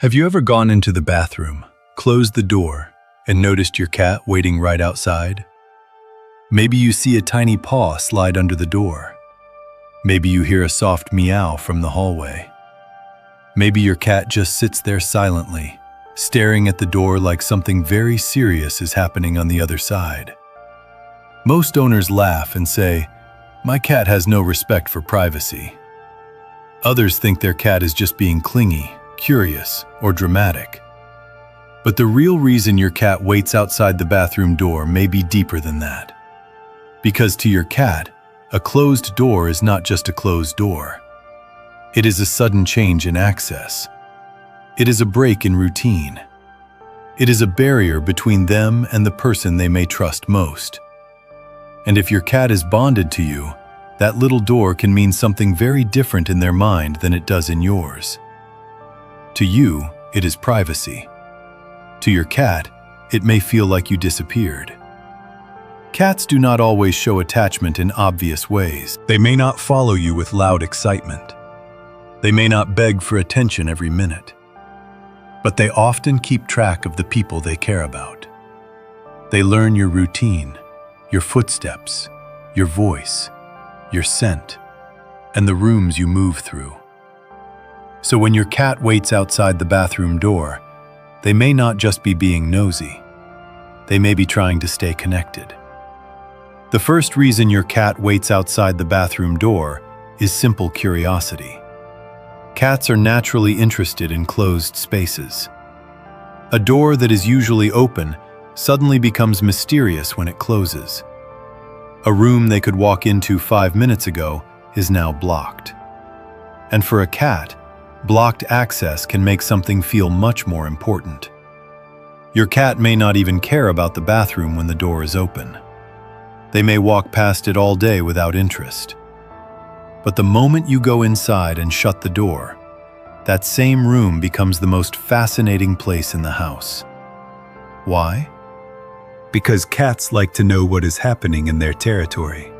Have you ever gone into the bathroom, closed the door, and noticed your cat waiting right outside? Maybe you see a tiny paw slide under the door. Maybe you hear a soft meow from the hallway. Maybe your cat just sits there silently, staring at the door like something very serious is happening on the other side. Most owners laugh and say, "My cat has no respect for privacy." Others think their cat is just being clingy, curious, or dramatic. But the real reason your cat waits outside the bathroom door may be deeper than that. Because to your cat, a closed door is not just a closed door. It is a sudden change in access. It is a break in routine. It is a barrier between them and the person they may trust most. And if your cat is bonded to you, that little door can mean something very different in their mind than it does in yours. To you, it is privacy. To your cat, it may feel like you disappeared. Cats do not always show attachment in obvious ways. They may not follow you with loud excitement. They may not beg for attention every minute. But they often keep track of the people they care about. They learn your routine, your footsteps, your voice, your scent, and the rooms you move through. So when your cat waits outside the bathroom door, they may not just be being nosy. They may be trying to stay connected. The first reason your cat waits outside the bathroom door is simple curiosity. Cats are naturally interested in closed spaces. A door that is usually open suddenly becomes mysterious when it closes. A room they could walk into 5 minutes ago is now blocked. And for a cat, blocked access can make something feel much more important. Your cat may not even care about the bathroom when the door is open. They may walk past it all day without interest. But the moment you go inside and shut the door, that same room becomes the most fascinating place in the house. Why? Because cats like to know what is happening in their territory.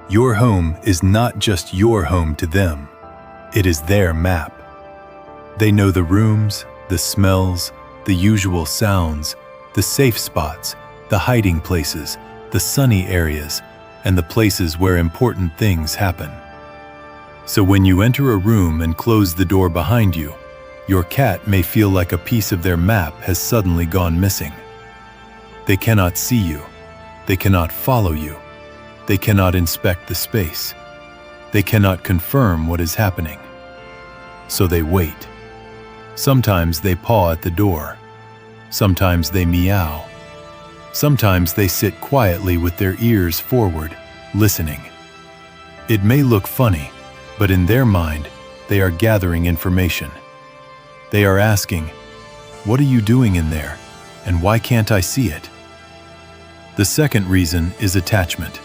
Your home is not just your home to them. It is their map. They know the rooms, the smells, the usual sounds, the safe spots, the hiding places, the sunny areas, and the places where important things happen. So when you enter a room and close the door behind you, your cat may feel like a piece of their map has suddenly gone missing. They cannot see you. They cannot follow you. They cannot inspect the space. They cannot confirm what is happening. So they wait. Sometimes they paw at the door. Sometimes they meow. Sometimes they sit quietly with their ears forward, listening. It may look funny, but in their mind, they are gathering information. They are asking, "What are you doing in there? And why can't I see it?" The second reason is attachment.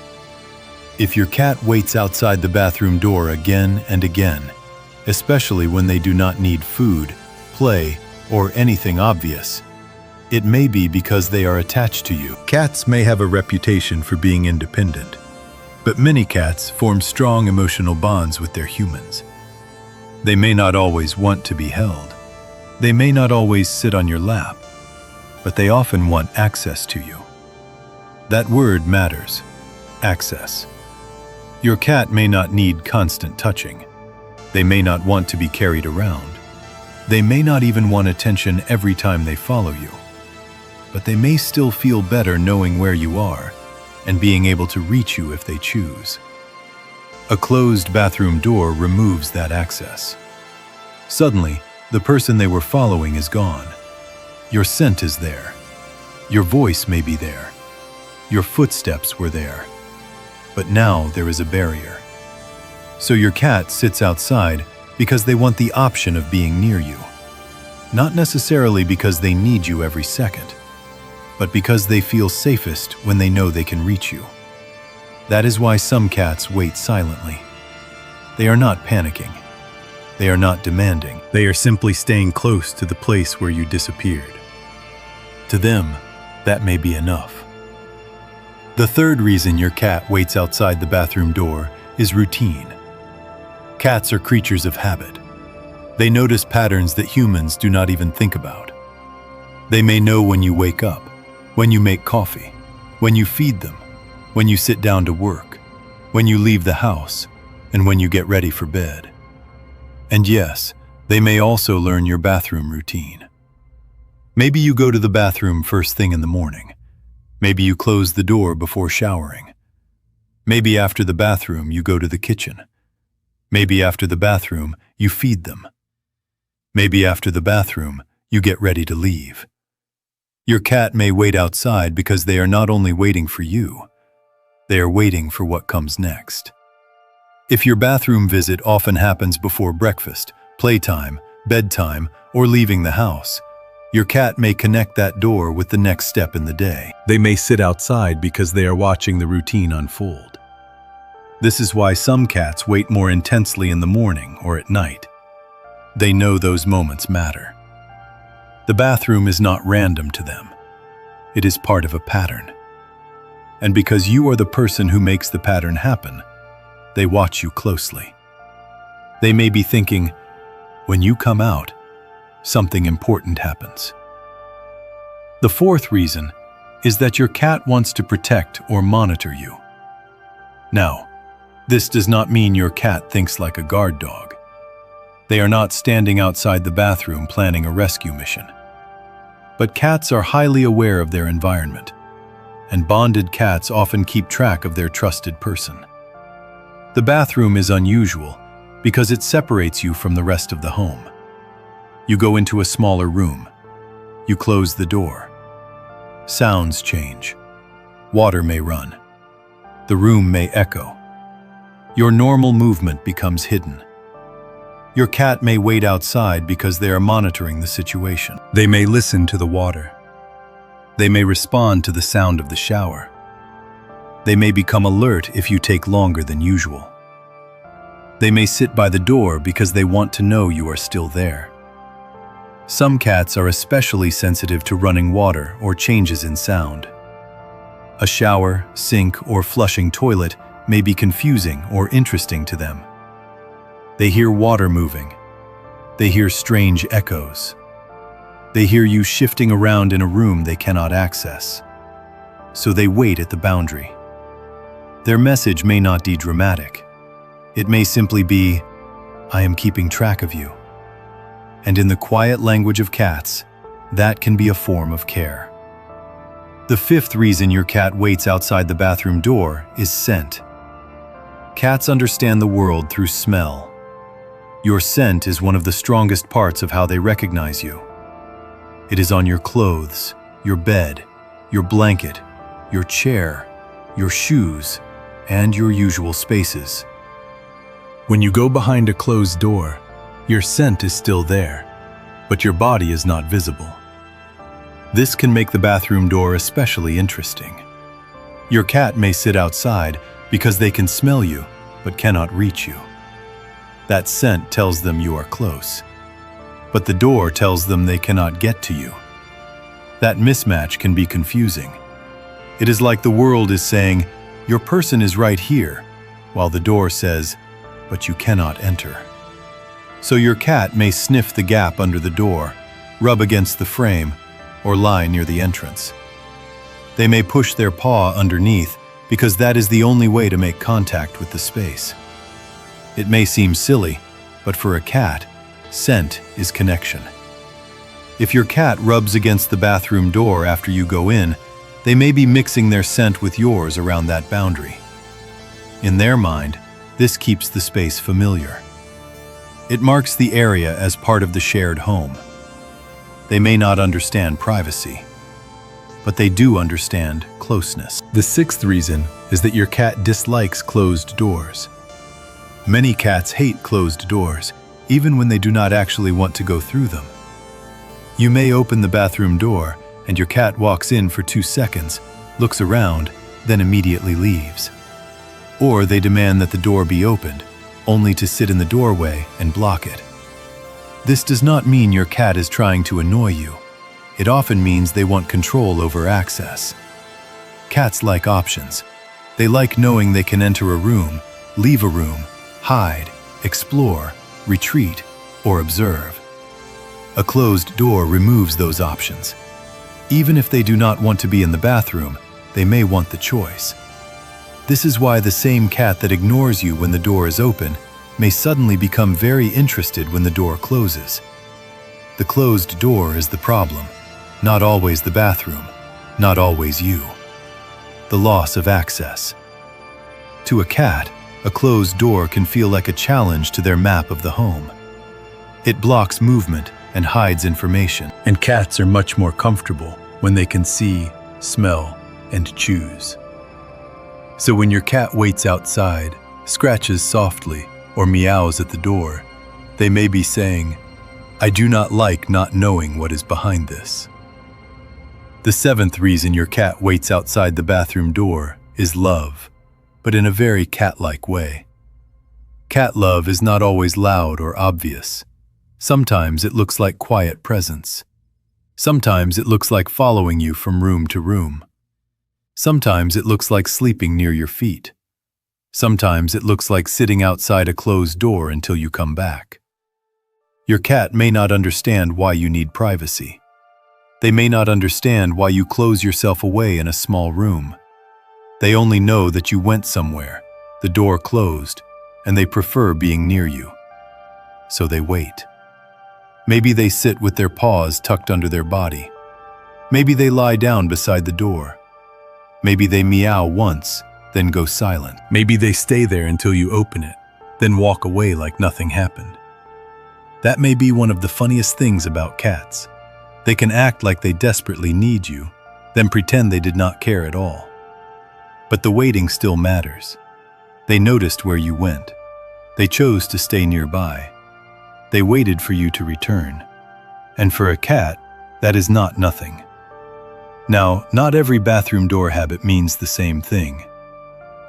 If your cat waits outside the bathroom door again and again, especially when they do not need food, play, or anything obvious, it may be because they are attached to you. Cats may have a reputation for being independent, but many cats form strong emotional bonds with their humans. They may not always want to be held. They may not always sit on your lap, but they often want access to you. That word matters. Access. Your cat may not need constant touching. They may not want to be carried around. They may not even want attention every time they follow you. But they may still feel better knowing where you are and being able to reach you if they choose. A closed bathroom door removes that access. Suddenly, the person they were following is gone. Your scent is there. Your voice may be there. Your footsteps were there. But now there is a barrier. So your cat sits outside because they want the option of being near you. Not necessarily because they need you every second, but because they feel safest when they know they can reach you. That is why some cats wait silently. They are not panicking. They are not demanding. They are simply staying close to the place where you disappeared. To them, that may be enough. The third reason your cat waits outside the bathroom door is routine. Cats are creatures of habit. They notice patterns that humans do not even think about. They may know when you wake up, when you make coffee, when you feed them, when you sit down to work, when you leave the house, and when you get ready for bed. And yes, they may also learn your bathroom routine. Maybe you go to the bathroom first thing in the morning. Maybe you close the door before showering. Maybe after the bathroom you go to the kitchen. Maybe after the bathroom you feed them. Maybe after the bathroom you get ready to leave. Your cat may wait outside because they are not only waiting for you, they are waiting for what comes next. If your bathroom visit often happens before breakfast, playtime, bedtime, or leaving the house, your cat may connect that door with the next step in the day. They may sit outside because they are watching the routine unfold. This is why some cats wait more intensely in the morning or at night. They know those moments matter. The bathroom is not random to them. It is part of a pattern. And because you are the person who makes the pattern happen, they watch you closely. They may be thinking, when you come out, something important happens. The fourth reason is that your cat wants to protect or monitor you. Now, this does not mean your cat thinks like a guard dog. They are not standing outside the bathroom planning a rescue mission. But cats are highly aware of their environment, and bonded cats often keep track of their trusted person. The bathroom is unusual because it separates you from the rest of the home. You go into a smaller room. You close the door. Sounds change. Water may run. The room may echo. Your normal movement becomes hidden. Your cat may wait outside because they are monitoring the situation. They may listen to the water. They may respond to the sound of the shower. They may become alert if you take longer than usual. They may sit by the door because they want to know you are still there. Some cats are especially sensitive to running water or changes in sound. A shower, sink, or flushing toilet may be confusing or interesting to them. They hear water moving. They hear strange echoes. They hear you shifting around in a room they cannot access. So they wait at the boundary. Their message may not be dramatic. It may simply be, I am keeping track of you. And in the quiet language of cats, that can be a form of care. The fifth reason your cat waits outside the bathroom door is scent. Cats understand the world through smell. Your scent is one of the strongest parts of how they recognize you. It is on your clothes, your bed, your blanket, your chair, your shoes, and your usual spaces. When you go behind a closed door, your scent is still there, but your body is not visible. This can make the bathroom door especially interesting. Your cat may sit outside because they can smell you, but cannot reach you. That scent tells them you are close, but the door tells them they cannot get to you. That mismatch can be confusing. It is like the world is saying, your person is right here, while the door says, but you cannot enter. So your cat may sniff the gap under the door, rub against the frame, or lie near the entrance. They may push their paw underneath because that is the only way to make contact with the space. It may seem silly, but for a cat, scent is connection. If your cat rubs against the bathroom door after you go in, they may be mixing their scent with yours around that boundary. In their mind, this keeps the space familiar. It marks the area as part of the shared home. They may not understand privacy, but they do understand closeness. The sixth reason is that your cat dislikes closed doors. Many cats hate closed doors, even when they do not actually want to go through them. You may open the bathroom door and your cat walks in for 2 seconds, looks around, then immediately leaves. Or they demand that the door be opened, only to sit in the doorway and block it. This does not mean your cat is trying to annoy you. It often means they want control over access. Cats like options. They like knowing they can enter a room, leave a room, hide, explore, retreat, or observe. A closed door removes those options. Even if they do not want to be in the bathroom, they may want the choice. This is why the same cat that ignores you when the door is open may suddenly become very interested when the door closes. The closed door is the problem, not always the bathroom, not always you. The loss of access. To a cat, a closed door can feel like a challenge to their map of the home. It blocks movement and hides information. And cats are much more comfortable when they can see, smell, and choose. So when your cat waits outside, scratches softly, or meows at the door, they may be saying, "I do not like not knowing what is behind this." The seventh reason your cat waits outside the bathroom door is love, but in a very cat-like way. Cat love is not always loud or obvious. Sometimes it looks like quiet presence. Sometimes it looks like following you from room to room. Sometimes it looks like sleeping near your feet. Sometimes it looks like sitting outside a closed door until you come back. Your cat may not understand why you need privacy. They may not understand why you close yourself away in a small room. They only know that you went somewhere, the door closed, and they prefer being near you. So they wait. Maybe they sit with their paws tucked under their body. Maybe they lie down beside the door. Maybe they meow once, then go silent. Maybe they stay there until you open it, then walk away like nothing happened. That may be one of the funniest things about cats. They can act like they desperately need you, then pretend they did not care at all. But the waiting still matters. They noticed where you went. They chose to stay nearby. They waited for you to return. And for a cat, that is not nothing. Now, not every bathroom door habit means the same thing.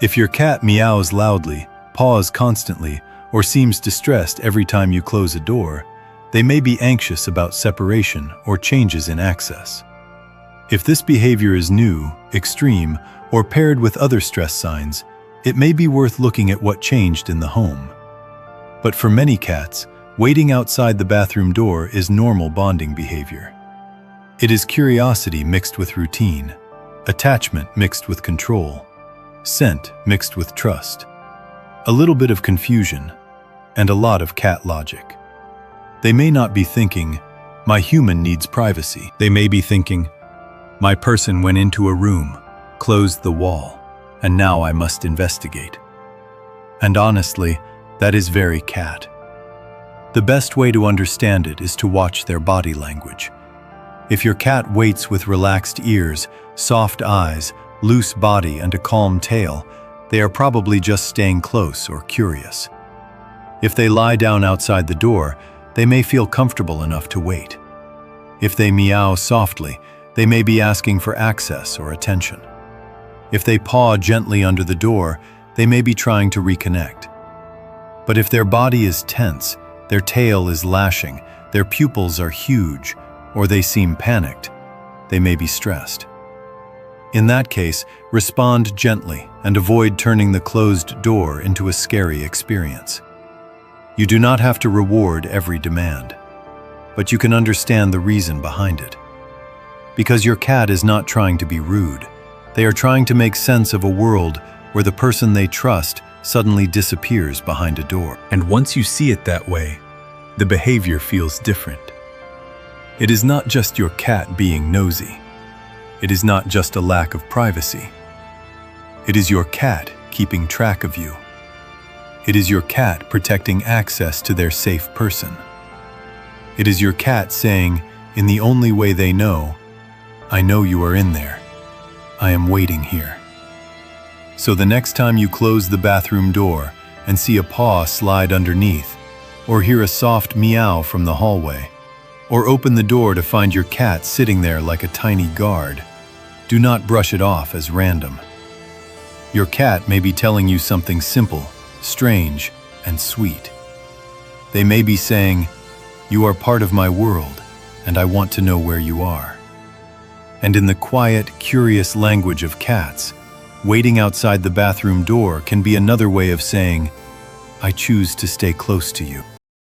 If your cat meows loudly, paws constantly, or seems distressed every time you close a door, they may be anxious about separation or changes in access. If this behavior is new, extreme, or paired with other stress signs, it may be worth looking at what changed in the home. But for many cats, waiting outside the bathroom door is normal bonding behavior. It is curiosity mixed with routine, attachment mixed with control, scent mixed with trust, a little bit of confusion, and a lot of cat logic. They may not be thinking, "My human needs privacy." They may be thinking, "My person went into a room, closed the wall, and now I must investigate." And honestly, that is very cat. The best way to understand it is to watch their body language. If your cat waits with relaxed ears, soft eyes, loose body, and a calm tail, they are probably just staying close or curious. If they lie down outside the door, they may feel comfortable enough to wait. If they meow softly, they may be asking for access or attention. If they paw gently under the door, they may be trying to reconnect. But if their body is tense, their tail is lashing, their pupils are huge, or they seem panicked, they may be stressed. In that case, respond gently and avoid turning the closed door into a scary experience. You do not have to reward every demand, but you can understand the reason behind it. Because your cat is not trying to be rude. They are trying to make sense of a world where the person they trust suddenly disappears behind a door. And once you see it that way, the behavior feels different. It is not just your cat being nosy. It is not just a lack of privacy. It is your cat keeping track of you. It is your cat protecting access to their safe person. It is your cat saying, in the only way they know, "I know you are in there. I am waiting here." So the next time you close the bathroom door and see a paw slide underneath, or hear a soft meow from the hallway, or open the door to find your cat sitting there like a tiny guard, do not brush it off as random. Your cat may be telling you something simple, strange, and sweet. They may be saying, "You are part of my world, and I want to know where you are." And in the quiet, curious language of cats, waiting outside the bathroom door can be another way of saying, "I choose to stay close to you."